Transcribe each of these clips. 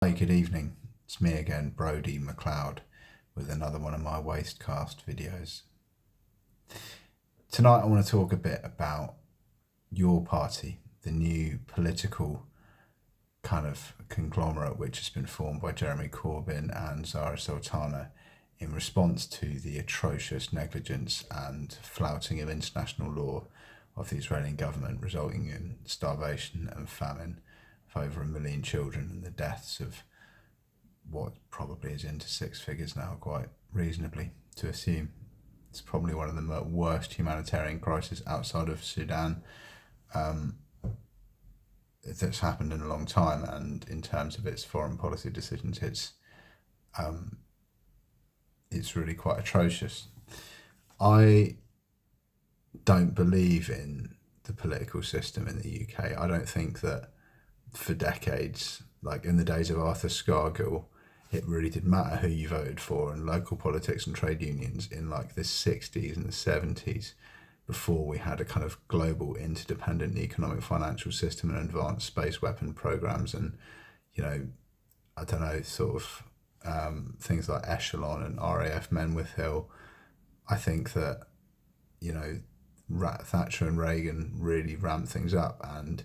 Hey, good evening. It's me again, Brody McLeod, with another one of my Wastecast videos. Tonight, I want to talk a bit about your party, the new political kind of conglomerate which has been formed by Jeremy Corbyn and Zara Sultana in response to the atrocious negligence and flouting of international law of the Israeli government, resulting in starvation and famine of over 1 million children and the deaths of what probably is into six figures now, quite reasonably to assume. It's probably one of the worst humanitarian crises outside of Sudan that's happened in a long time, and in terms of its foreign policy decisions, it's really quite atrocious. I don't believe in the political system in the UK. I don't think that for decades, like in the days of Arthur Scargill, it really did matter who you voted for, and local politics and trade unions in like the 60s and the 70s, before we had a kind of global interdependent economic financial system and advanced space weapon programs, and I don't know, sort of things like Echelon and RAF Menwith Hill. I think that Thatcher and Reagan really ramped things up, and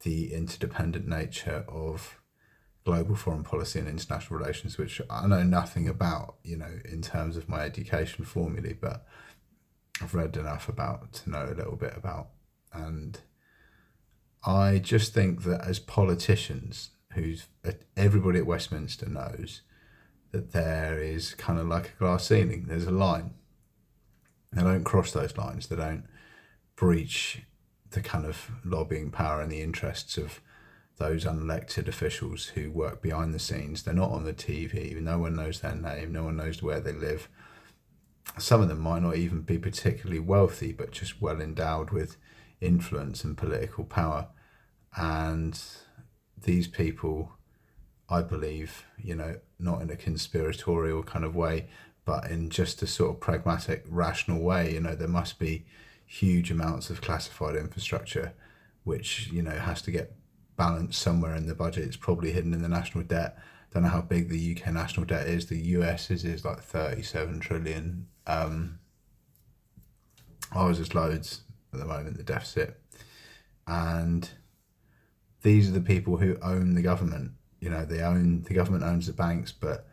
the interdependent nature of global foreign policy and international relations, which I know nothing about, in terms of my education formally, but I've read enough about to know a little bit about. And I just think that as politicians, everybody at Westminster knows that there is kind of like a glass ceiling. There's a line. They don't cross those lines. They don't breach the kind of lobbying power and the interests of those unelected officials who work behind the scenes. They're not on the TV. No one knows their name. No one knows where they live. Some of them might not even be particularly wealthy, but just well endowed with influence and political power. And these people, I believe, not in a conspiratorial kind of way, but in just a sort of pragmatic, rational way, there must be huge amounts of classified infrastructure, which, has to get balanced somewhere in the budget. It's probably hidden in the national debt. Don't know how big the UK national debt is. The US is like 37 trillion. Ours is loads at the moment, the deficit. And these are the people who own the government. The government owns the banks, but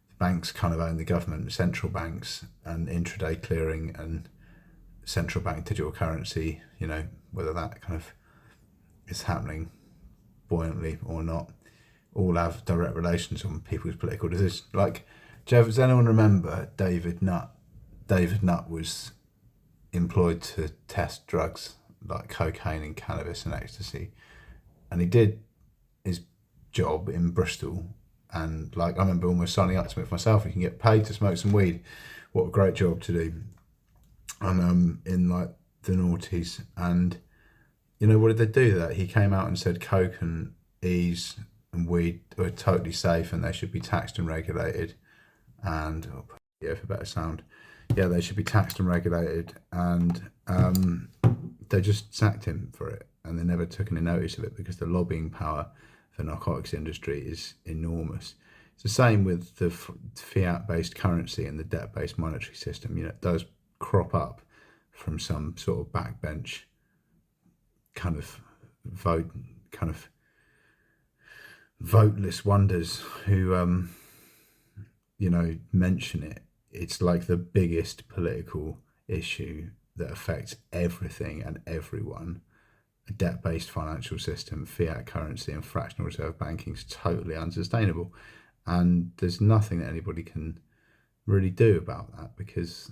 the banks kind of own the government. Central banks and intraday clearing and central bank digital currency, whether that kind of is happening buoyantly or not, all have direct relations on people's political decisions. Like, does anyone remember David Nutt? David Nutt was employed to test drugs like cocaine and cannabis and ecstasy, and he did his job in Bristol. And like, I remember almost signing up to it for myself. You can get paid to smoke some weed. What a great job to do. And in like the noughties, and what did they do? That he came out and said coke and ease and weed were totally safe and they should be taxed and regulated. And for better sound, they should be taxed and regulated. And they just sacked him for it, and they never took any notice of it because the lobbying power for the narcotics industry is enormous. It's the same with the fiat-based currency and the debt-based monetary system. It does crop up from some sort of backbench kind of voteless wonders who mention it. It's like the biggest political issue that affects everything and everyone. A debt-based financial system, fiat currency and fractional reserve banking is totally unsustainable, and there's nothing that anybody can really do about that because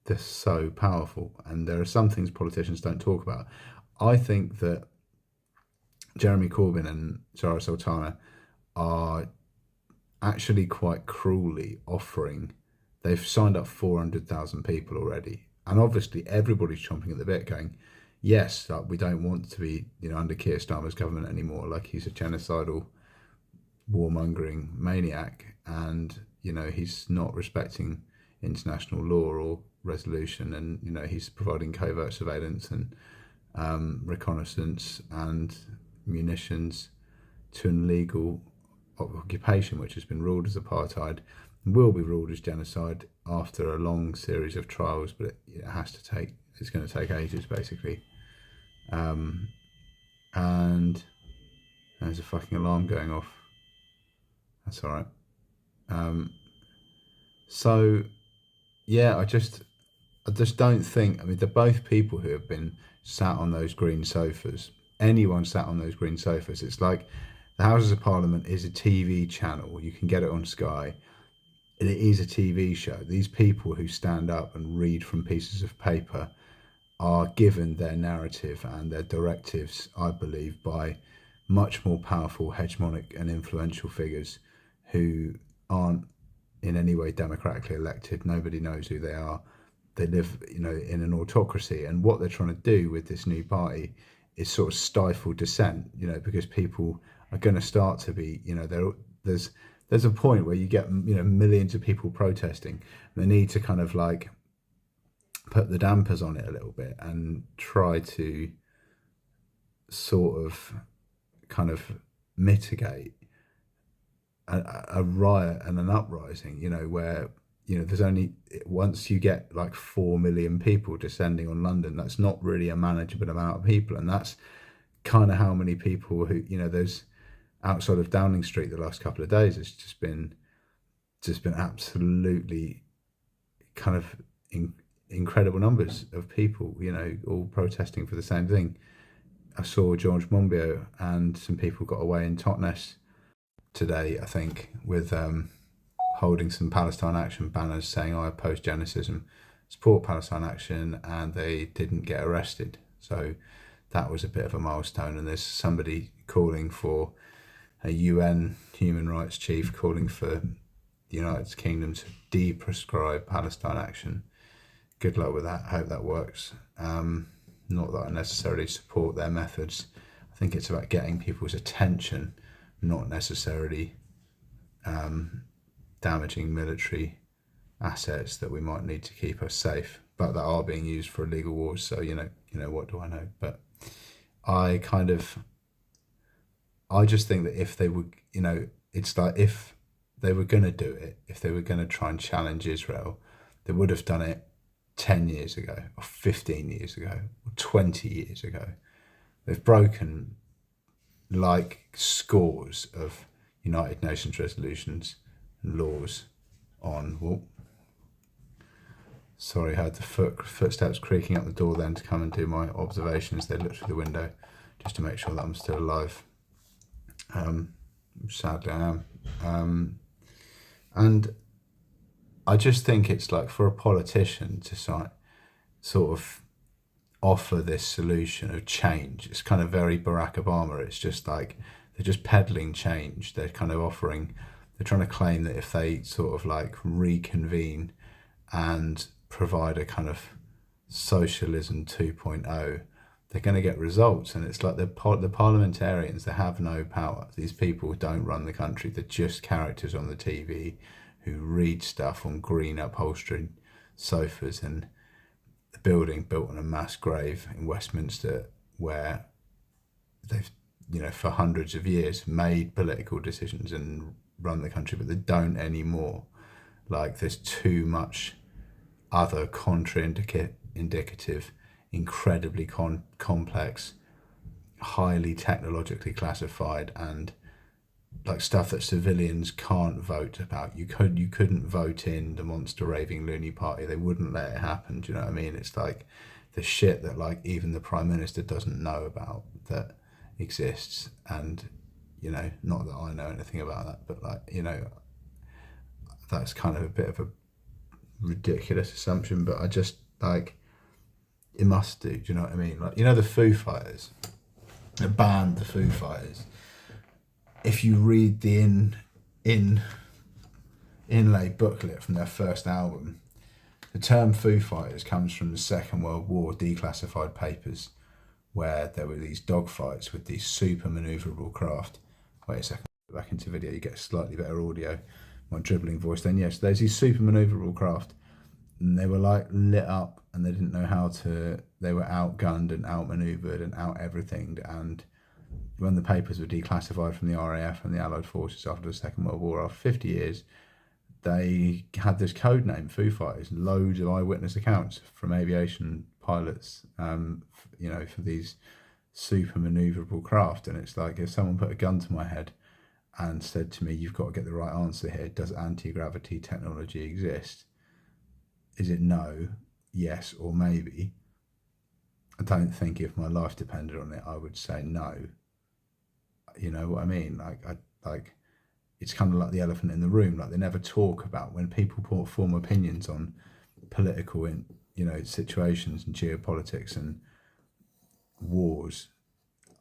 they're so powerful. And there are some things politicians don't talk about. I think that Jeremy Corbyn and Zara Sultana are actually quite cruelly offering. They've signed up 400,000 people already, and obviously everybody's chomping at the bit, going, "Yes, we don't want to be, under Keir Starmer's government anymore. Like, he's a genocidal, warmongering maniac, and he's not respecting international law or resolution, and he's providing covert surveillance and reconnaissance and munitions to an illegal occupation, which has been ruled as apartheid, and will be ruled as genocide after a long series of trials. But it has to take. It's going to take ages, basically. And there's a fucking alarm going off. That's all right. So yeah, I just don't think. I mean, they're both people who have been sat on those green sofas. Anyone sat on those green sofas. It's like the Houses of Parliament is a TV channel. You can get it on Sky. It is a TV show. These people who stand up and read from pieces of paper are given their narrative and their directives, I believe, by much more powerful, hegemonic and influential figures who aren't in any way democratically elected. Nobody knows who they are. They live, in an autocracy. And what they're trying to do with this new party is sort of stifle dissent, because people are going to start to be, there's a point where you get, millions of people protesting. They need to kind of like put the dampers on it a little bit and try to sort of kind of mitigate a riot and an uprising, where, there's only, once you get like 4 million people descending on London, that's not really a manageable amount of people. And that's kind of how many people who, there's outside of Downing Street the last couple of days, it's just been absolutely kind of incredible numbers of people, all protesting for the same thing. I saw George Monbiot and some people got away in Totnes today, I think, with holding some Palestine Action banners saying I oppose genocide, support Palestine Action, and they didn't get arrested. So that was a bit of a milestone. And there's somebody calling for a UN human rights chief calling for the United Kingdom to de-prescribe Palestine Action. Good luck with that. I hope that works. Not that I necessarily support their methods. I think it's about getting people's attention, not necessarily damaging military assets that we might need to keep us safe, but that are being used for illegal wars. So, what do I know? But I just think that if they would, it's like if they were going to do it, if they were going to try and challenge Israel, they would have done it 10 years ago, or 15 years ago, or 20 years ago. They've broken like scores of United Nations resolutions and laws on, sorry, I heard the footsteps creaking up the door then to come and do my observations. They looked through the window just to make sure that I'm still alive. Sadly I am. And I just think it's like for a politician to sort of offer this solution of change, it's kind of very Barack Obama. It's just like they're just peddling change. They're kind of offering, they're trying to claim that if they sort of like reconvene and provide a kind of socialism 2.0, they're going to get results. And it's like the parliamentarians, they have no power. These people don't run the country. They're just characters on the TV who read stuff on green upholstered sofas and the building built on a mass grave in Westminster, where they've, for hundreds of years made political decisions and run the country, but they don't anymore. Like there's too much other contraindicative, incredibly complex, highly technologically classified, and like stuff that civilians can't vote about. You couldn't vote in the monster raving loony party. They wouldn't let it happen. Do you know what I mean? It's like the shit that like even the Prime Minister doesn't know about that exists. And not that I know anything about that, but like that's kind of a bit of a ridiculous assumption, but I just like it must do. Do you know what I mean? Like the Foo Fighters, the band, the Foo Fighters. If you read the inlay booklet from their first album, the term Foo Fighters comes from the Second World War declassified papers, where there were these dogfights with these super manoeuvrable craft. Wait a second, back into video, you get slightly better audio. My dribbling voice then. Yes, there's these super manoeuvrable craft, and they were like lit up, and they didn't know how to. They were outgunned and outmaneuvered and out everything, and when the papers were declassified from the RAF and the Allied forces after the Second World War, after 50 years, they had this code name, Foo Fighters, and loads of eyewitness accounts from aviation pilots, for these super maneuverable craft. And it's like, if someone put a gun to my head and said to me, you've got to get the right answer here, does anti-gravity technology exist? Is it no, yes, or maybe? I don't think if my life depended on it, I would say no. You know what I mean? It's kind of like the elephant in the room. Like, they never talk about, when people form opinions on political situations and geopolitics and wars.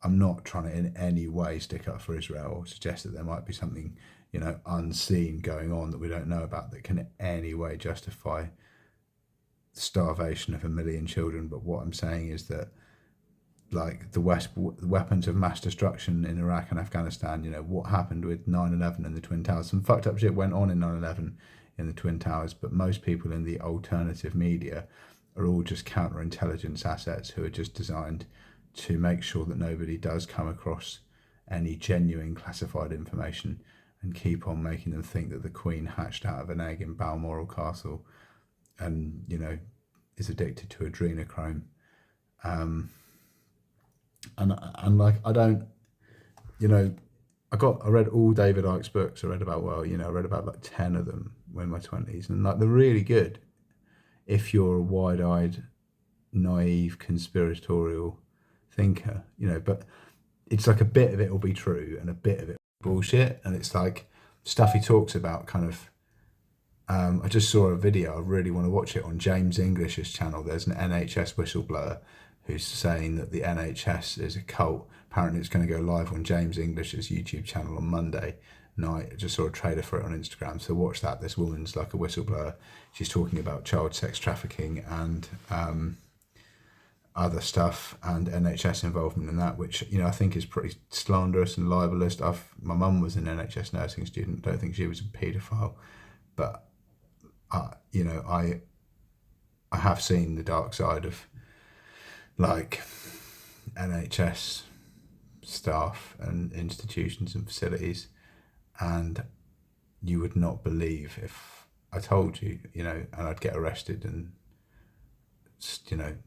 I'm not trying to in any way stick up for Israel or suggest that there might be something, unseen going on that we don't know about that can in any way justify the starvation of 1 million children. But what I'm saying is that, like, the weapons of mass destruction in Iraq and Afghanistan, what happened with 9/11 and the Twin Towers. Some fucked up shit went on in 9/11 in the Twin Towers, but most people in the alternative media are all just counterintelligence assets who are just designed to make sure that nobody does come across any genuine classified information and keep on making them think that the Queen hatched out of an egg in Balmoral Castle and, is addicted to adrenochrome. And like, I don't, I read all David Icke's books. I read about, I read about like 10 of them in my 20s, and like, they're really good if you're a wide-eyed, naive, conspiratorial thinker, but it's like a bit of it will be true and a bit of it bullshit. And it's like stuff he talks about kind of, I just saw a video, I really want to watch it, on James English's channel. There's an NHS whistleblower who's saying that the NHS is a cult. Apparently it's going to go live on James English's YouTube channel on Monday night. I just saw a trailer for it on Instagram, so watch that. This woman's like a whistleblower. She's talking about child sex trafficking and other stuff, and NHS involvement in that, which, I think is pretty slanderous and libelous. My mum was an NHS nursing student. I don't think she was a paedophile, but I have seen the dark side of, like, NHS staff and institutions and facilities, and you would not believe if I told you, and I'd get arrested and,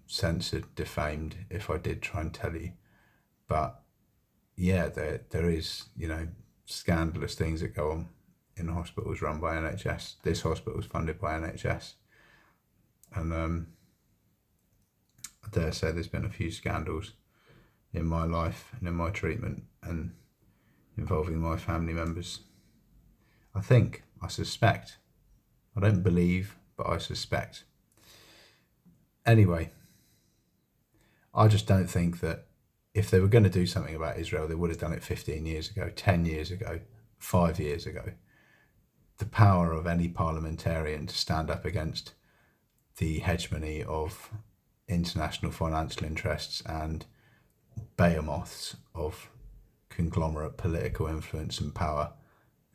censored, defamed if I did try and tell you. But yeah, there is, scandalous things that go on in hospitals run by NHS. This hospital is funded by NHS, and I dare say there's been a few scandals in my life and in my treatment and involving my family members. I suspect. I don't believe, but I suspect. Anyway, I just don't think that if they were going to do something about Israel, they would have done it 15 years ago, 10 years ago, 5 years ago. The power of any parliamentarian to stand up against the hegemony of international financial interests and behemoths of conglomerate political influence and power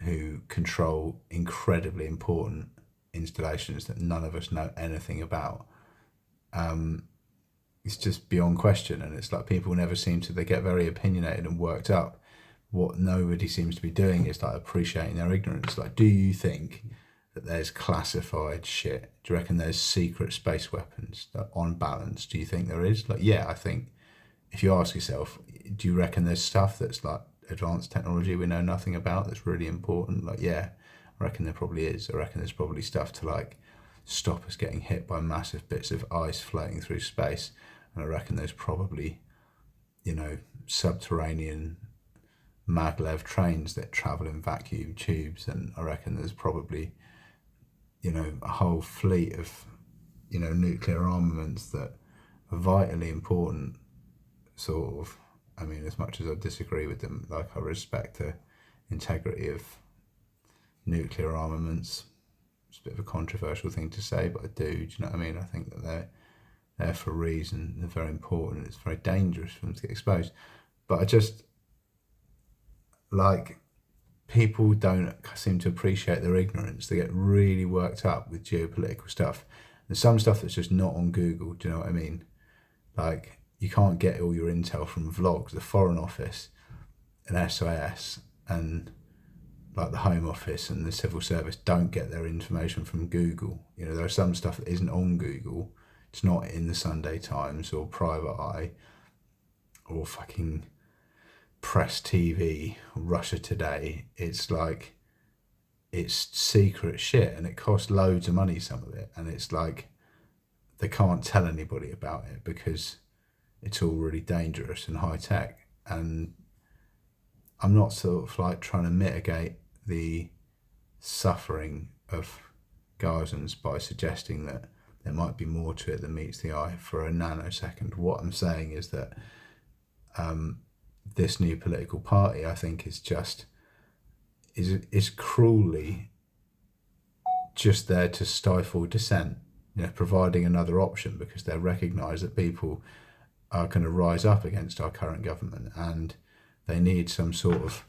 who control incredibly important installations that none of us know anything about. It's just beyond question. And it's like, people never seem to, they get very opinionated and worked up. What nobody seems to be doing is like appreciating their ignorance. Like, do you think that there's classified shit? Do you reckon there's secret space weapons that, on balance, do you think there is? Like, yeah, I think if you ask yourself, do you reckon there's stuff that's like advanced technology we know nothing about that's really important? Like, yeah, I reckon there probably is. I reckon there's probably stuff to like stop us getting hit by massive bits of ice floating through space. And I reckon there's probably, subterranean maglev trains that travel in vacuum tubes. And I reckon there's probably, a whole fleet of, nuclear armaments that are vitally important, sort of. I mean, as much as I disagree with them, like, I respect the integrity of nuclear armaments. It's a bit of a controversial thing to say, but I do. Do you know what I mean? I think that they're there for a reason. They're very important. It's very dangerous for them to get exposed. But I just, like, people don't seem to appreciate their ignorance. They get really worked up with geopolitical stuff. There's some stuff that's just not on Google. Do you know what I mean? Like, you can't get all your intel from vlogs. The Foreign Office an SIS and like the Home Office and the Civil Service don't get their information from Google. You know, there's some stuff that isn't on Google. It's not in the Sunday Times or Private Eye or fucking Press TV, Russia Today. It's like, it's secret shit and it costs loads of money, some of it. And it's like, they can't tell anybody about it because it's all really dangerous and high tech. And I'm not sort of like trying to mitigate the suffering of Gazans by suggesting that there might be more to it than meets the eye for a nanosecond. What I'm saying is that this new political party, I think, is cruelly just there to stifle dissent, you know, providing another option because they recognise that people are going to rise up against our current government and they need some sort of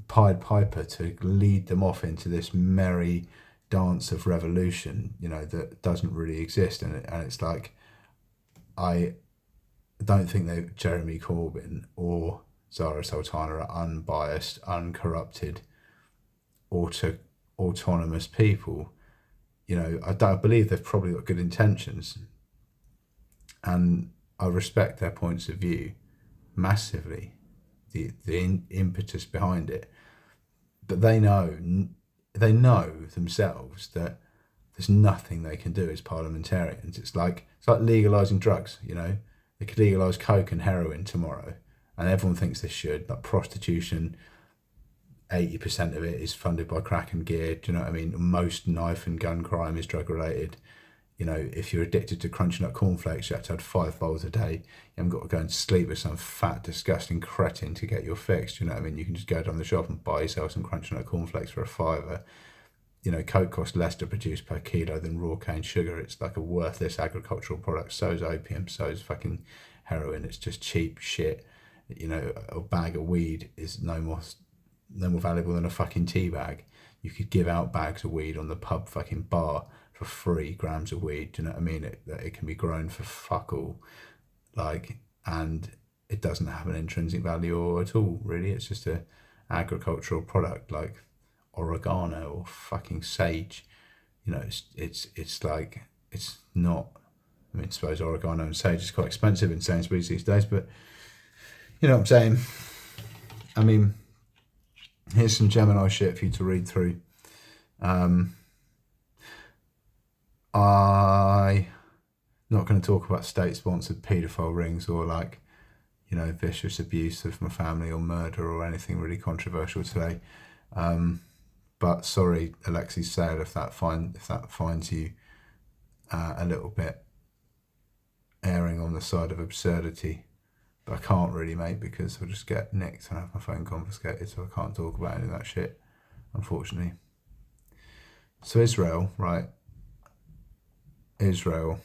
Pied Piper to lead them off into this merry dance of revolution, you know, that doesn't really exist. And it's like, I don't think that Jeremy Corbyn or Zara Sultana are unbiased, uncorrupted, autonomous people. You know, I believe they've probably got good intentions, and I respect their points of view massively, the impetus behind it. But they know themselves that there's nothing they can do as parliamentarians. It's like legalising drugs, you know. They could legalise coke and heroin tomorrow, and everyone thinks they should. Like prostitution, 80% of it is funded by crack and gear. Do you know what I mean? Most knife and gun crime is drug related. You know, if you're addicted to Crunchy Nut cornflakes, you have to have 5 bowls a day. You haven't got to go and sleep with some fat, disgusting cretin to get your fix. Do you know what I mean? You can just go down the shop and buy yourself some Crunchy Nut cornflakes for £5. You know, coke costs less to produce per kilo than raw cane sugar. It's like a worthless agricultural product. So is opium, so is fucking heroin. It's just cheap shit. You know, a bag of weed is no more valuable than a fucking tea bag. You could give out bags of weed on the pub fucking bar for 3 grams of weed. Do you know what I mean? It can be grown for fuck all, like, and it doesn't have an intrinsic value at all, really. It's just a agricultural product like oregano or fucking sage. You know, it's like, it's not. I mean, I suppose oregano and sage is quite expensive in Sainsbury's these days, but you know what I'm saying. I mean, here's some Gemini shit for you to read through. I'm not going to talk about state-sponsored paedophile rings or, like, you know, vicious abuse of my family or murder or anything really controversial today. But sorry, Alexei Sale, if that finds you a little bit erring on the side of absurdity. But I can't really, mate, because I'll just get nicked and have my phone confiscated, so I can't talk about any of that shit, unfortunately. So Israel, right? Israel.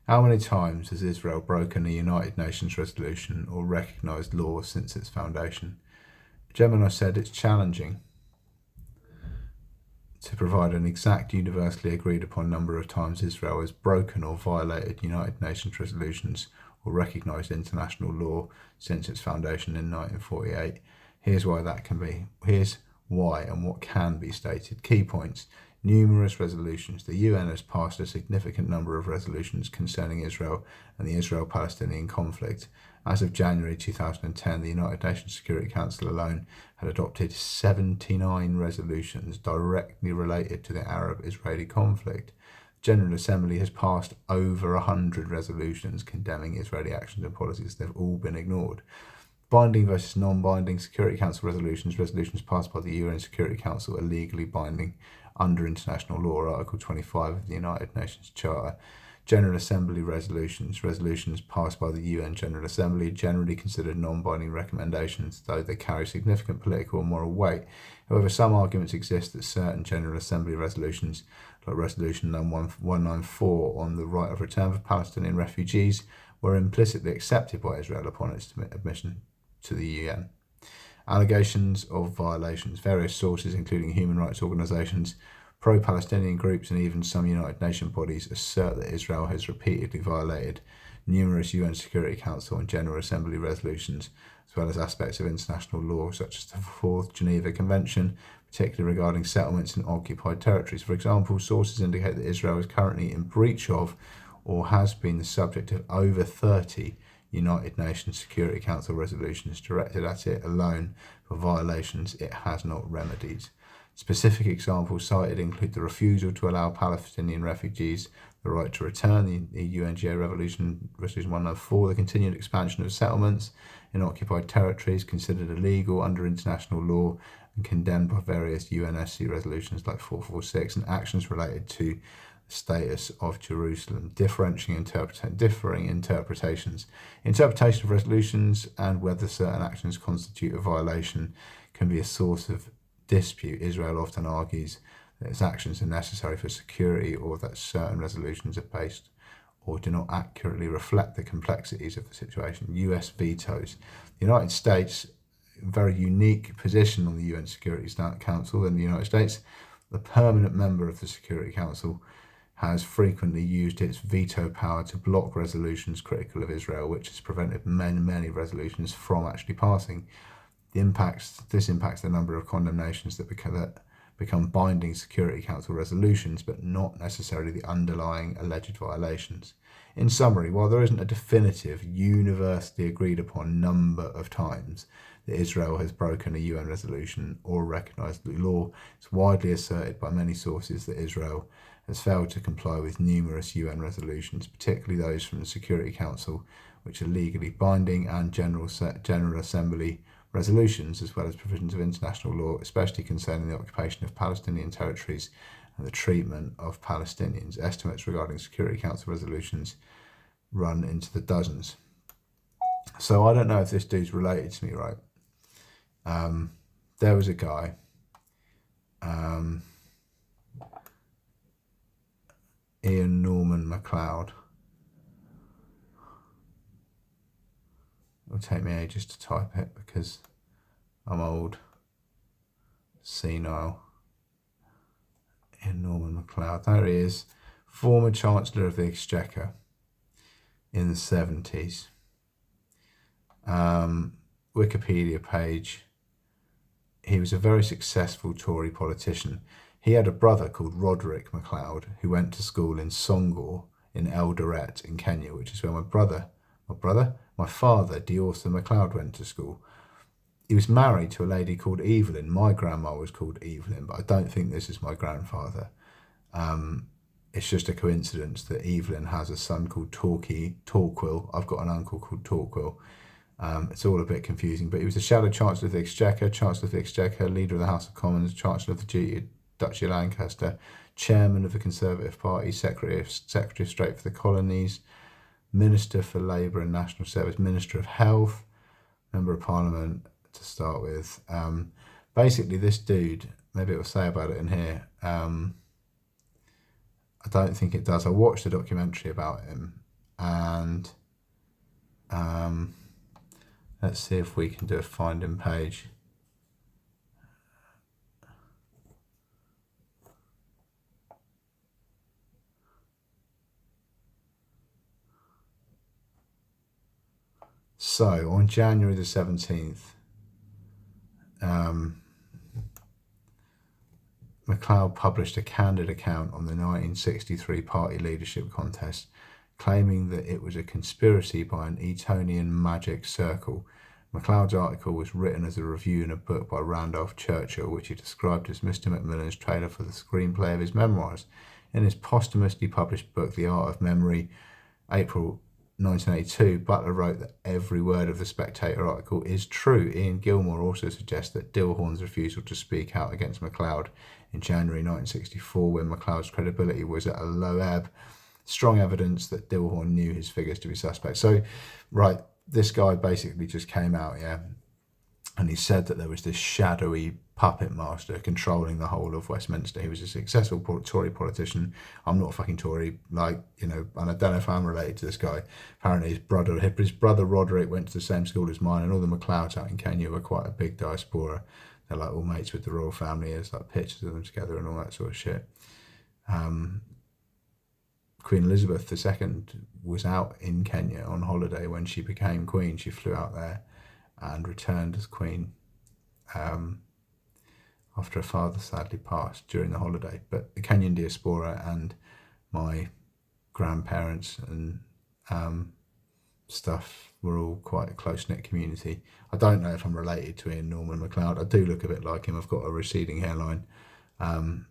How many times has Israel broken a United Nations resolution or recognised law since its foundation? Gemini said it's challenging to provide an exact universally agreed upon number of times Israel has broken or violated United Nations resolutions or recognised international law since its foundation in 1948. Here's why that can be. Here's why and what can be stated. Key points. Numerous resolutions. The UN has passed a significant number of resolutions concerning Israel and the Israel-Palestinian conflict. As of January 2010, the United Nations Security Council alone had adopted 79 resolutions directly related to the Arab-Israeli conflict. The General Assembly has passed over 100 resolutions condemning Israeli actions and policies. They've all been ignored. Binding versus non-binding. Security Council resolutions. Resolutions passed by the UN Security Council are legally binding under international law, Article 25 of the United Nations Charter. General Assembly resolutions. Resolutions passed by the UN General Assembly generally considered non-binding recommendations, though they carry significant political and moral weight. However, some arguments exist that certain General Assembly resolutions, like Resolution 194 on the right of return for Palestinian refugees, were implicitly accepted by Israel upon its admission to the UN. Allegations of violations. Various sources, including human rights organisations, pro-Palestinian groups and even some United Nations bodies, assert that Israel has repeatedly violated numerous UN Security Council and General Assembly resolutions, as well as aspects of international law, such as the Fourth Geneva Convention, particularly regarding settlements in occupied territories. For example, sources indicate that Israel is currently in breach of or has been the subject of over 30 United Nations Security Council resolutions directed at it alone for violations it has not remedied. Specific examples cited include the refusal to allow Palestinian refugees the right to return, the UNGA Resolution 194, the continued expansion of settlements in occupied territories considered illegal under international law and condemned by various UNSC resolutions like 446, and actions related to the status of Jerusalem, differing interpretations. Interpretation of resolutions and whether certain actions constitute a violation can be a source of dispute. Israel often argues that its actions are necessary for security, or that certain resolutions are based or do not accurately reflect the complexities of the situation. US vetoes. The United States, a very unique position on the UN Security Council in the United States, the permanent member of the Security Council, has frequently used its veto power to block resolutions critical of Israel, which has prevented many resolutions from actually passing. This impacts the number of condemnations that become binding Security Council resolutions, but not necessarily the underlying alleged violations. In summary, while there isn't a definitive, universally agreed upon number of times that Israel has broken a UN resolution or recognised the law, it's widely asserted by many sources that Israel has failed to comply with numerous UN resolutions, particularly those from the Security Council, which are legally binding, and General Assembly resolutions, as well as provisions of international law, especially concerning the occupation of Palestinian territories and the treatment of Palestinians. Estimates regarding Security Council resolutions run into the dozens. So I don't know if this dude's related to me, right? There was a guy, Ian Norman MacLeod. It'll take me ages to type it because I'm old, senile. Ian Norman MacLeod. There he is, former Chancellor of the Exchequer in the 70s. Wikipedia page. He was a very successful Tory politician. He had a brother called Roderick MacLeod who went to school in Songor in Eldoret in Kenya, which is where my father, Diortha MacLeod, went to school. He was married to a lady called Evelyn. My grandma was called Evelyn, but I don't think this is my grandfather. It's just a coincidence that Evelyn has a son called Torquil. I've got an uncle called Torquil. It's all a bit confusing, but he was the Shadow Chancellor of the Exchequer, Leader of the House of Commons, Chancellor of the Duchy of Lancaster, Chairman of the Conservative Party, Secretary of State for the Colonies, Minister for Labour and National Service, Minister of Health, Member of Parliament to start with. Basically, this dude, maybe it will say about it in here. I don't think it does. I watched a documentary about him, and let's see if we can do a find him page. So on January the 17th, MacLeod published a candid account on the 1963 party leadership contest, claiming that it was a conspiracy by an Etonian magic circle. MacLeod's article was written as a review in a book by Randolph Churchill, which he described as Mr. Macmillan's trailer for the screenplay of his memoirs. In his posthumously published book, The Art of Memory, April 1982, Butler wrote that every word of the Spectator article is true. Ian Gilmore also suggests that Dilhorne's refusal to speak out against MacLeod in January 1964, when MacLeod's credibility was at a low ebb, strong evidence that Dilhorne knew his figures to be suspect. So, right, this guy basically just came out, and he said that there was this shadowy puppet master controlling the whole of Westminster. He was a successful Tory politician. I'm not a fucking Tory, and I don't know if I'm related to this guy. Apparently his brother Roderick went to the same school as mine, and all the MacLeods out in Kenya were quite a big diaspora. They're like all mates with the royal family. There's like pictures of them together and all that sort of shit. Queen Elizabeth II was out in Kenya on holiday when she became queen. She flew out there and returned as queen after her father sadly passed during the holiday. But the Kenyan diaspora and my grandparents and stuff were all quite a close-knit community. I don't know if I'm related to Ian Norman MacLeod. I do look a bit like him. I've got a receding hairline, and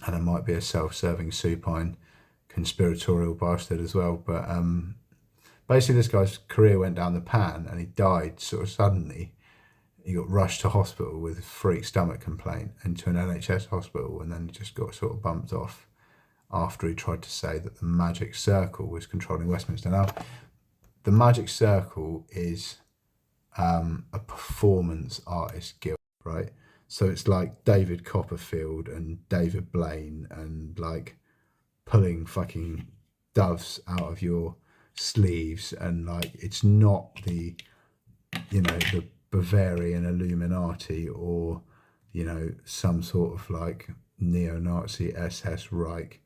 I might be a self-serving supine conspiratorial bastard as well. But basically this guy's career went down the pan and he died sort of suddenly. He got rushed to hospital with a freak stomach complaint into an NHS hospital, and then he just got sort of bumped off after he tried to say that the Magic Circle was controlling Westminster. Now, the Magic Circle is a performance artist guild, right? So it's like David Copperfield and David Blaine and like pulling fucking doves out of your sleeves, and like it's not the, you know, the Bavarian Illuminati or, you know, some sort of like neo-Nazi SS Reich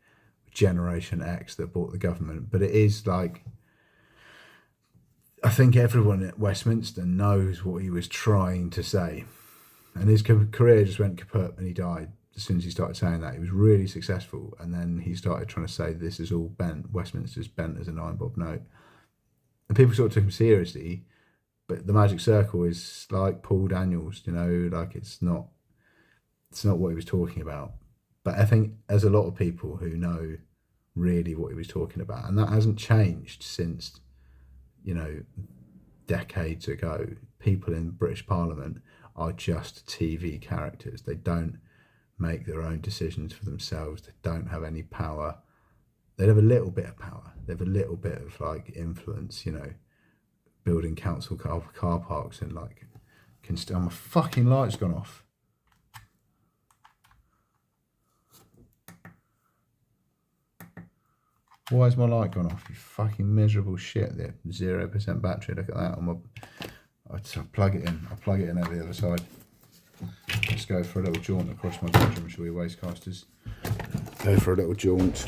Generation X that bought the government. But it is like, I think everyone at Westminster knows what he was trying to say, and his career just went kaput and he died as soon as he started saying that. He was really successful, and then he started trying to say this is all bent, Westminster's bent as an iron bob note, and people sort of took him seriously. But the Magic Circle is like Paul Daniels, you know, like it's not what he was talking about. But I think there's a lot of people who know really what he was talking about, and that hasn't changed since, you know, decades ago. People in British Parliament are just TV characters. They don't make their own decisions for themselves. They don't have any power. They have a little bit of power. They have a little bit of like influence, you know, building council car parks and like, my fucking light's gone off. Why has my light gone off? You fucking miserable shit. There, 0% battery. Look at that. I'll plug it in. I'll plug it in over the other side. Let's go for a little jaunt across my bedroom, shall we, Wastecasters? Go for a little jaunt.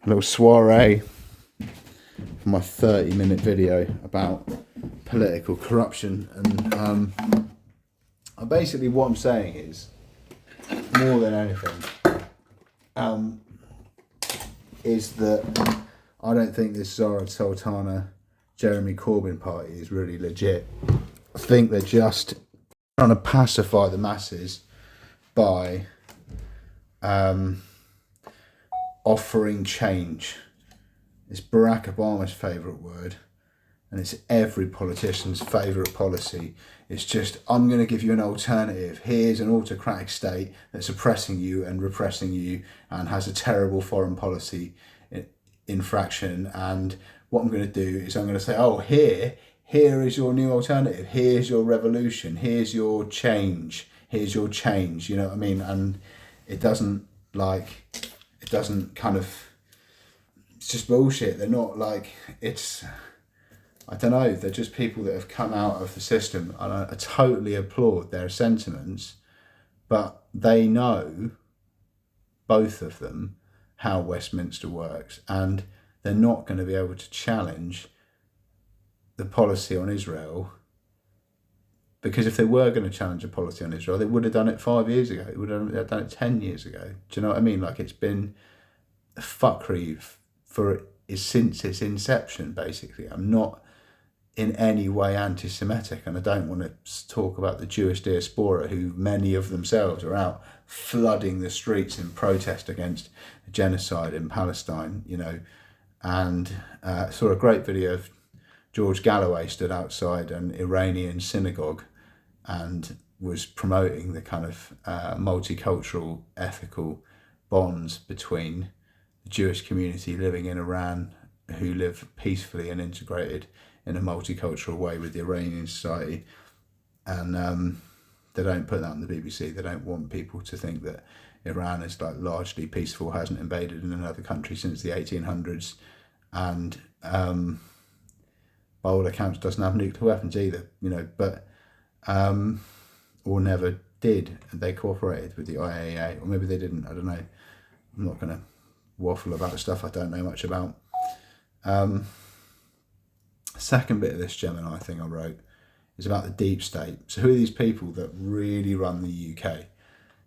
A little soiree for my 30-minute video about political corruption. And basically what I'm saying is, more than anything, is that I don't think this Zara Sultana Jeremy Corbyn party is really legit. I think they're just trying to pacify the masses by offering change. It's Barack Obama's favourite word, and it's every politician's favourite policy. It's just, I'm going to give you an alternative. Here's an autocratic state that's oppressing you and repressing you and has a terrible foreign policy infraction. And what I'm going to do is I'm going to say, oh, here is your new alternative. Here's your revolution. Here's your change. Here's your change. You know what I mean? And it doesn't kind of, it's just bullshit. They're not like, I don't know, they're just people that have come out of the system, and I totally applaud their sentiments, but they know, both of them, how Westminster works, and they're not going to be able to challenge the policy on Israel, because if they were going to challenge a policy on Israel, they would have done it 5 years ago, they would have done it 10 years ago. Do you know what I mean? Like, it's been a fuckery since its inception, basically. I'm not in any way anti-Semitic, and I don't want to talk about the Jewish diaspora, who many of themselves are out flooding the streets in protest against genocide in Palestine, you know. And saw a great video of George Galloway stood outside an Iranian synagogue and was promoting the kind of multicultural, ethical bonds between the Jewish community living in Iran, who live peacefully and integrated in a multicultural way with the Iranian society. And they don't put that on the BBC. They don't want people to think that Iran is like largely peaceful, hasn't invaded in another country since the 1800s, and by all accounts doesn't have nuclear weapons either, you know, but or never did. They cooperated with the IAEA, or maybe they didn't, I don't know. I'm not going to waffle about stuff I don't know much about. second bit of this Gemini thing I wrote is about the deep state. So who are these people that really run the UK?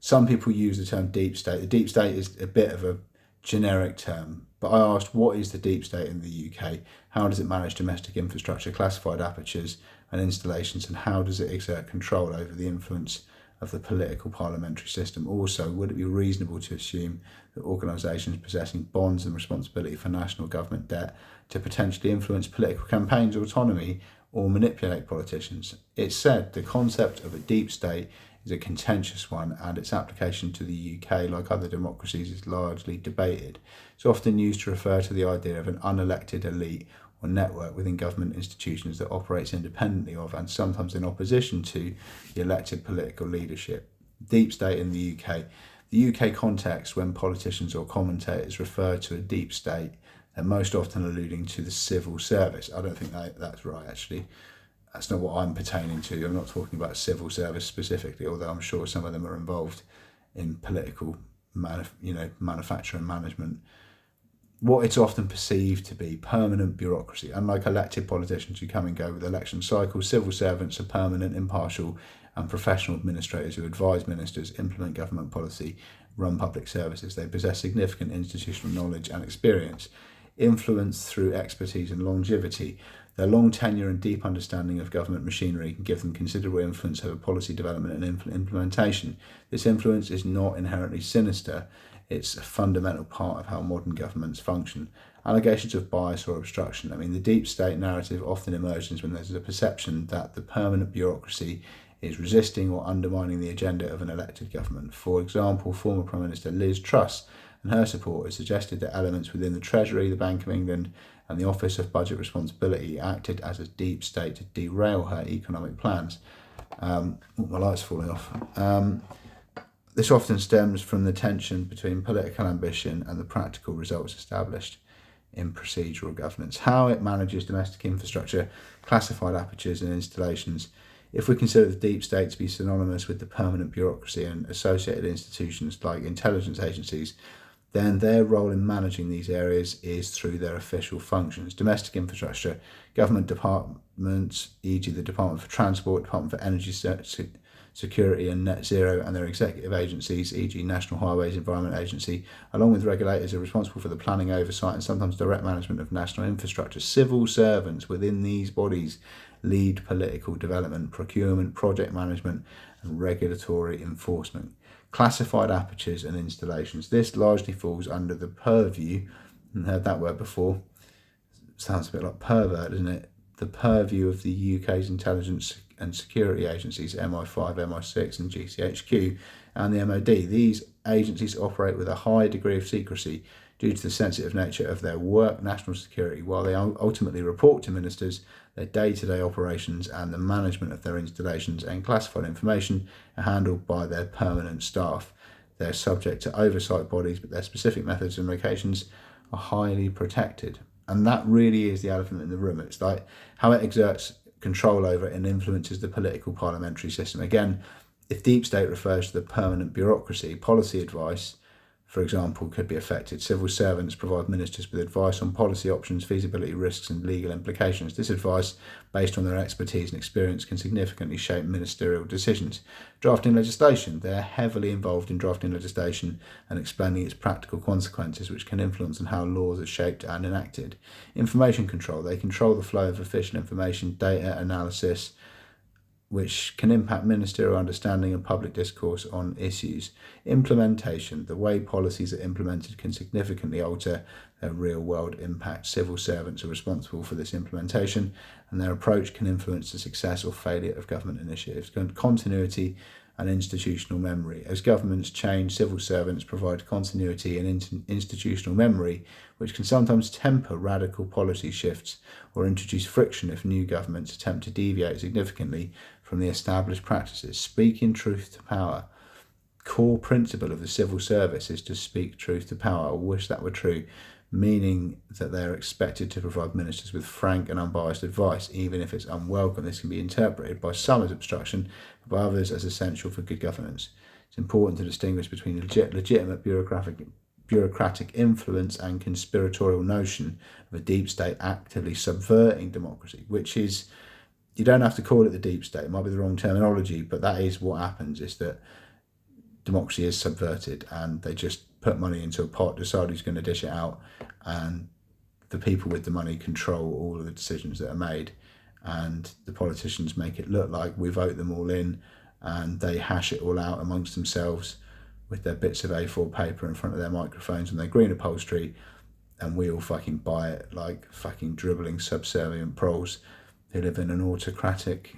Some people use the term deep state. The deep state is a bit of a generic term, but I asked, what is the deep state in the UK? How does it manage domestic infrastructure, classified apertures and installations, and how does it exert control over the influence of the political parliamentary system? Also, would it be reasonable to assume that organisations possessing bonds and responsibility for national government debt to potentially influence political campaigns, autonomy, or manipulate politicians? It's said the concept of a deep state is a contentious one, and its application to the UK, like other democracies, is largely debated. It's often used to refer to the idea of an unelected elite or network within government institutions that operates independently of and sometimes in opposition to the elected political leadership. Deep state in the UK. The UK context, when politicians or commentators refer to a deep state, they're most often alluding to the civil service. I don't think that's right, actually. That's not what I'm pertaining to. I'm not talking about civil service specifically, although I'm sure some of them are involved in political manufacture and management. What it's often perceived to be permanent bureaucracy. Unlike elected politicians who come and go with election cycles, civil servants are permanent, impartial and professional administrators who advise ministers, implement government policy, run public services. They possess significant institutional knowledge and experience, influence through expertise and longevity. Their long tenure and deep understanding of government machinery can give them considerable influence over policy development and implementation. This influence is not inherently sinister. It's a fundamental part of how modern governments function. Allegations of bias or obstruction. The deep state narrative often emerges when there's a perception that the permanent bureaucracy is resisting or undermining the agenda of an elected government. For example, former Prime Minister Liz Truss and her supporters suggested that elements within the Treasury, the Bank of England and the Office of Budget Responsibility acted as a deep state to derail her economic plans. My light's falling off. This often stems from the tension between political ambition and the practical results established in procedural governance. How it manages domestic infrastructure, classified apertures and installations. If we consider the deep state to be synonymous with the permanent bureaucracy and associated institutions like intelligence agencies, then their role in managing these areas is through their official functions. Domestic infrastructure, government departments, e.g. the Department for Transport, Department for Energy Security and Net Zero, and their executive agencies, e.g. National Highways Environment Agency, along with regulators, are responsible for the planning, oversight and sometimes direct management of national infrastructure. Civil servants within these bodies lead political development, procurement, project management and regulatory enforcement. Classified apertures and installations. This largely falls under the purview, I haven't heard that word before, sounds a bit like pervert, doesn't it? The purview of the UK's intelligence and security agencies, MI5, MI6 and GCHQ and the MOD. These agencies operate with a high degree of secrecy due to the sensitive nature of their work, national security. While they ultimately report to ministers, their day-to-day operations and the management of their installations and classified information are handled by their permanent staff. They're subject to oversight bodies, but their specific methods and locations are highly protected. And that really is the elephant in the room. It's like how it exerts control over and influences the political parliamentary system. Again, if deep state refers to the permanent bureaucracy, policy advice, for example, could be affected. Civil servants provide ministers with advice on policy options, feasibility risks and legal implications. This advice, based on their expertise and experience, can significantly shape ministerial decisions. Drafting legislation. They're heavily involved in drafting legislation and explaining its practical consequences, which can influence on how laws are shaped and enacted. Information control. They control the flow of official information, data analysis, which can impact ministerial understanding and public discourse on issues. Implementation. The way policies are implemented can significantly alter their real-world impact. Civil servants are responsible for this implementation, and their approach can influence the success or failure of government initiatives. Continuity and institutional memory. As governments change, civil servants provide continuity and institutional memory, which can sometimes temper radical policy shifts or introduce friction if new governments attempt to deviate significantly from the established practices. Speaking truth to power. Core principle of the civil service is to speak truth to power. I wish that were true, meaning that they are expected to provide ministers with frank and unbiased advice, even if it's unwelcome. This can be interpreted by some as obstruction, but by others as essential for good governance. It's important to distinguish between legitimate bureaucratic influence and conspiratorial notion of a deep state actively subverting democracy, which is, you don't have to call it the deep state, it might be the wrong terminology, but that is what happens, is that democracy is subverted and they just put money into a pot, decide who's going to dish it out, and the people with the money control all of the decisions that are made, and the politicians make it look like we vote them all in, and they hash it all out amongst themselves with their bits of A4 paper in front of their microphones and their green upholstery, and we all fucking buy it like fucking dribbling subservient proles who live in an autocratic,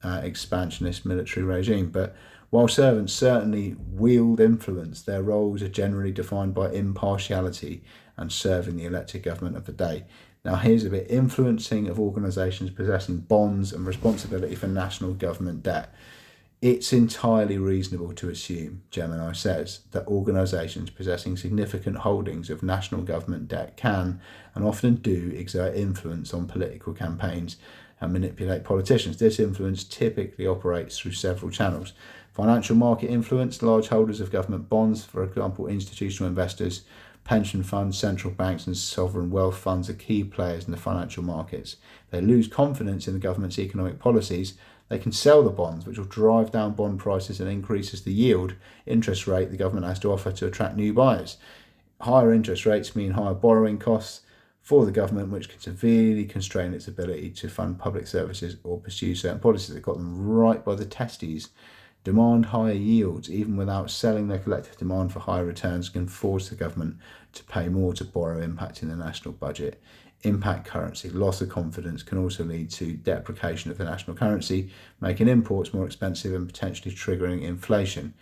expansionist military regime. But while servants certainly wield influence, their roles are generally defined by impartiality and serving the elected government of the day. Now here's a bit: influencing of organisations possessing bonds and responsibility for national government debt. It's entirely reasonable to assume, Gemini says, that organisations possessing significant holdings of national government debt can, and often do, exert influence on political campaigns and manipulate politicians. This influence typically operates through several channels. Financial market influence: large holders of government bonds, for example institutional investors, pension funds, central banks and sovereign wealth funds, are key players in the financial markets. They lose confidence in the government's economic policies. They can sell the bonds, which will drive down bond prices and increases the yield interest rate the government has to offer to attract new buyers. Higher interest rates mean higher borrowing costs for the government, which can severely constrain its ability to fund public services or pursue certain policies that got them right by the testes. Demand higher yields, even without selling. Their collective demand for higher returns can force the government to pay more to borrow, impacting the national budget. Impact currency: loss of confidence can also lead to depreciation of the national currency, making imports more expensive and potentially triggering inflation.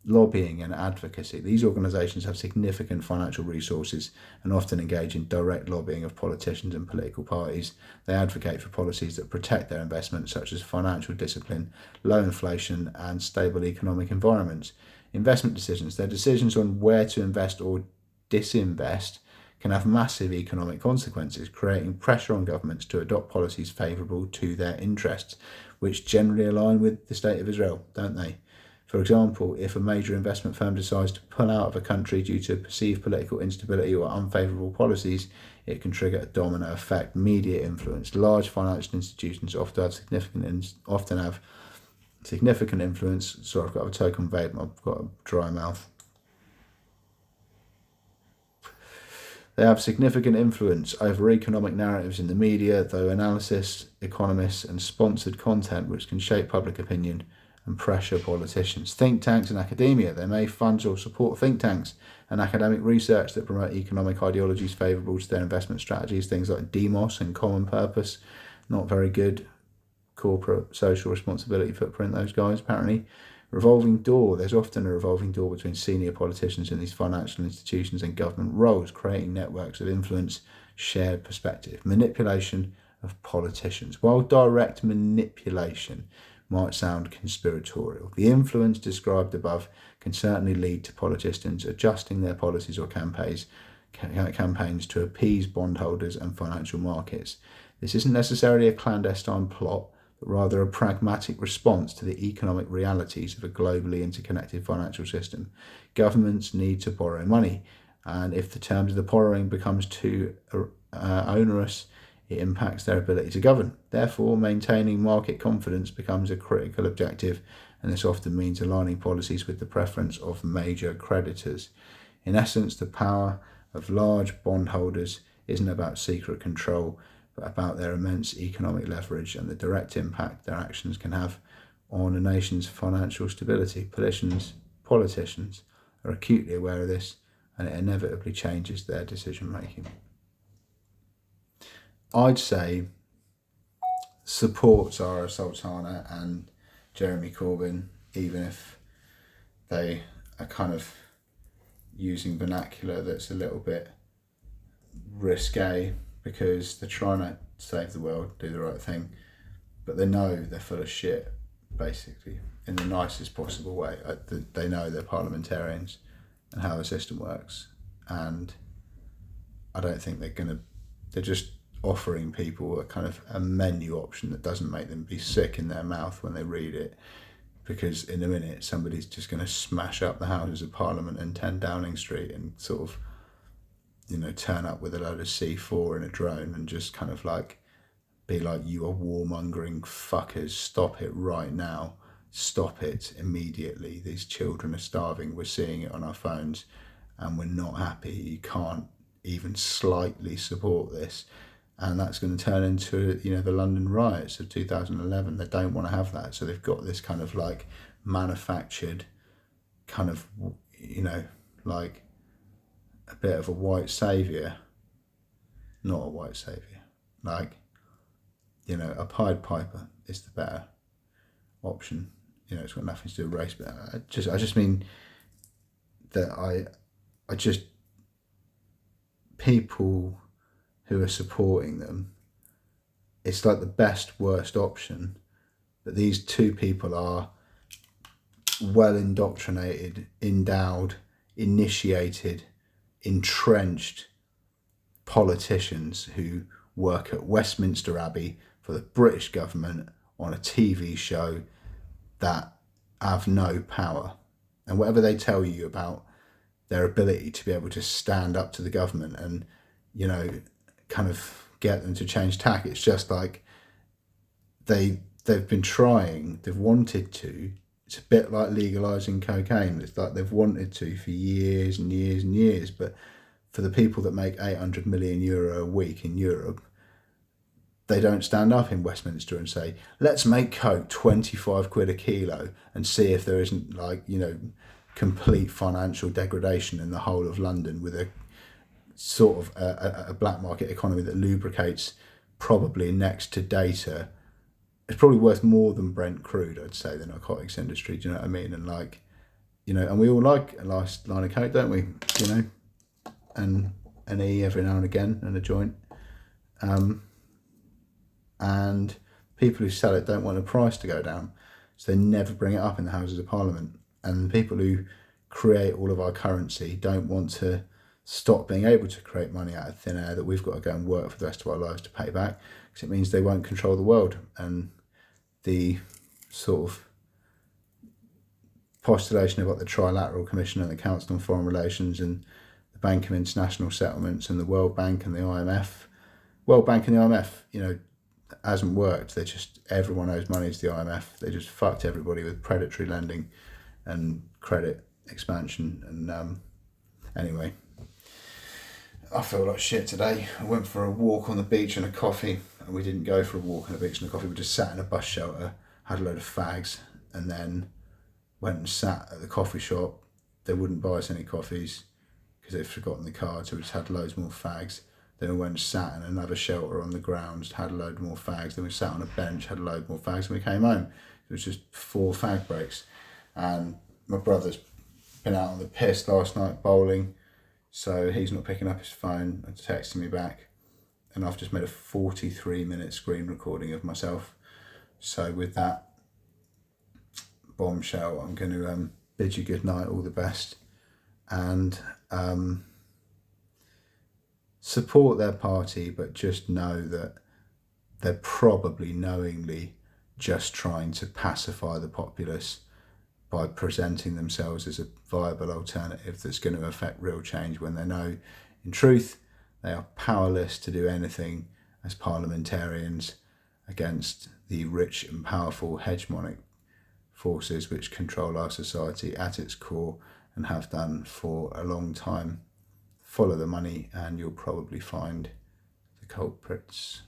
Lobbying and advocacy: these organisations have significant financial resources and often engage in direct lobbying of politicians and political parties. They advocate for policies that protect their investments, such as financial discipline, low inflation and stable economic environments. Investment decisions: their decisions on where to invest or disinvest can have massive economic consequences, creating pressure on governments to adopt policies favourable to their interests, which generally align with the state of Israel, don't they? For example, if a major investment firm decides to pull out of a country due to perceived political instability or unfavourable policies, it can trigger a domino effect. Media influence: large financial institutions often have significant influence. Sorry, I've got a token vape, I've got a dry mouth. They have significant influence over economic narratives in the media, though analysis, economists and sponsored content which can shape public opinion and pressure politicians. Think tanks and academia: they may fund or support think tanks and academic research that promote economic ideologies favourable to their investment strategies. Things like Demos and Common Purpose, not very good corporate social responsibility footprint, those guys apparently. Revolving door: there's often a revolving door between senior politicians in these financial institutions and government roles, creating networks of influence, shared perspective. Manipulation of politicians: while direct manipulation might sound conspiratorial, the influence described above can certainly lead to politicians adjusting their policies or campaigns to appease bondholders and financial markets. This isn't necessarily a clandestine plot, but rather a pragmatic response to the economic realities of a globally interconnected financial system. Governments need to borrow money, and if the terms of the borrowing becomes too onerous, it impacts their ability to govern. Therefore, maintaining market confidence becomes a critical objective, and this often means aligning policies with the preference of major creditors. In essence, the power of large bondholders isn't about secret control, but about their immense economic leverage and the direct impact their actions can have on a nation's financial stability. Politicians are acutely aware of this, and it inevitably changes their decision making. I'd say support Zara Sultana and Jeremy Corbyn, even if they are kind of using vernacular that's a little bit risque, because they're trying to save the world, do the right thing, but they know they're full of shit, basically, in the nicest possible way. They know they're parliamentarians and how the system works, and I don't think they're just offering people a kind of a menu option that doesn't make them be sick in their mouth when they read it. because in a minute somebody's just going to smash up the Houses of Parliament and 10 Downing Street and sort of, turn up with a load of C4 in a drone and just kind of like be like, you are warmongering fuckers, stop it right now, stop it immediately, these children are starving, we're seeing it on our phones and we're not happy, you can't even slightly support this. And that's going to turn into, the London riots of 2011. They don't want to have that. So they've got this kind of like manufactured kind of, like a bit of a white saviour. Not a white saviour. Like, a Pied Piper is the better option. It's got nothing to do with race. But I just mean that people who are supporting them, it's like the best worst option, but these two people are well indoctrinated, endowed, initiated, entrenched politicians who work at Westminster Abbey for the British government on a TV show that have no power. And whatever they tell you about their ability to be able to stand up to the government and, kind of get them to change tack, it's just like they've been trying, they've wanted to. It's a bit like legalising cocaine. It's like they've wanted to for years and years and years, but for the people that make €800 million a week in Europe, they don't stand up in Westminster and say, let's make coke 25 quid a kilo and see if there isn't complete financial degradation in the whole of London with a sort of a black market economy that lubricates probably next to data. It's probably worth more than Brent crude, I'd say, the narcotics industry. Do you know what I mean? And and we all like a nice line of coke, don't we? And an E every now and again and a joint. And people who sell it don't want the price to go down, so they never bring it up in the Houses of Parliament. And the people who create all of our currency don't want to stop being able to create money out of thin air that we've got to go and work for the rest of our lives to pay back, because it means they won't control the world. And the sort of postulation about the Trilateral Commission and the Council on Foreign Relations and the Bank of International Settlements and the World Bank and the IMF. World Bank and the IMF, hasn't worked. Everyone owes money to the IMF. They just fucked everybody with predatory lending and credit expansion. And anyway, I feel like shit today. I went for a walk on the beach and a coffee, and we didn't go for a walk on the beach and a coffee. We just sat in a bus shelter, had a load of fags, and then went and sat at the coffee shop. They wouldn't buy us any coffees because they'd forgotten the card, so we just had loads more fags. Then we went and sat in another shelter on the grounds, had a load more fags. Then we sat on a bench, had a load more fags, and we came home. It was just 4 fag breaks. And my brother's been out on the piss last night bowling, so he's not picking up his phone and texting me back. And I've just made a 43-minute screen recording of myself. So with that bombshell, I'm going to bid you good night, all the best, and support their party, but just know that they're probably knowingly just trying to pacify the populace by presenting themselves as a viable alternative that's going to affect real change, when they know, in truth, they are powerless to do anything as parliamentarians against the rich and powerful hegemonic forces which control our society at its core and have done for a long time. Follow the money and you'll probably find the culprits.